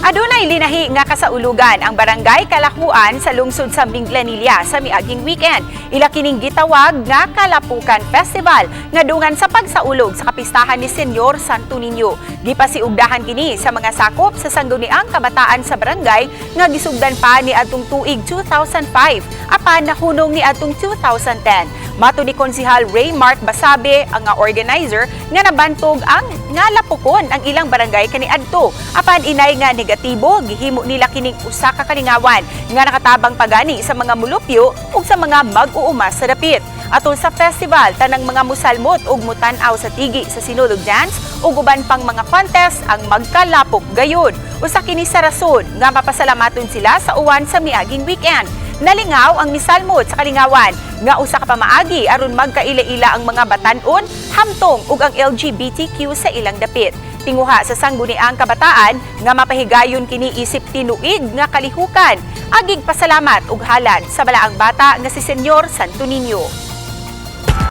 Adunay linahi nga kasaulugan ang barangay Kalahuan sa lungsod sa Minglanilla sa miaging weekend. Ila kining gitawag nga Kalapukan Festival nga dungan sa pagsaulog sa kapistahan ni Senyor Santo Niño. Gipasiugdahan kini sa mga sakop sa sangguniang kabataan sa barangay nga gisugdan pa ni adtong tuig 2005 apan nahunong ni adtong 2010. Mato ni Konsehal Ray Mark Basabe ang nga organizer nga nabantog ang nga lapukon ang ilang barangay kaniadto. Apan inay nga negatibo gihimo nila kining usa ka kalingawan nga nakatabang pagani sa mga mulupyo ug sa mga mag-uumas sa dapit. Atol sa festival, tanang mga musalmot ug mutan-aw sa tigi sa sinulog dance ug uban pang mga contest ang magkalapok gayon. Usa kini sa rason nga mapasalamaton sila sa uwan sa miaging weekend. Nalingaw ang misalmot sa kalingawan nga usa ka pamaagi aron magkaila-ila ang mga batan-on, hamtong ug ang LGBTQ sa ilang dapit. Tinguha sa sangguniang kabataan nga mapahigayon kini isip tinuig nga kalihukan. Agig pasalamat ug halad sa balaang bata nga si Senyor Santo Niño.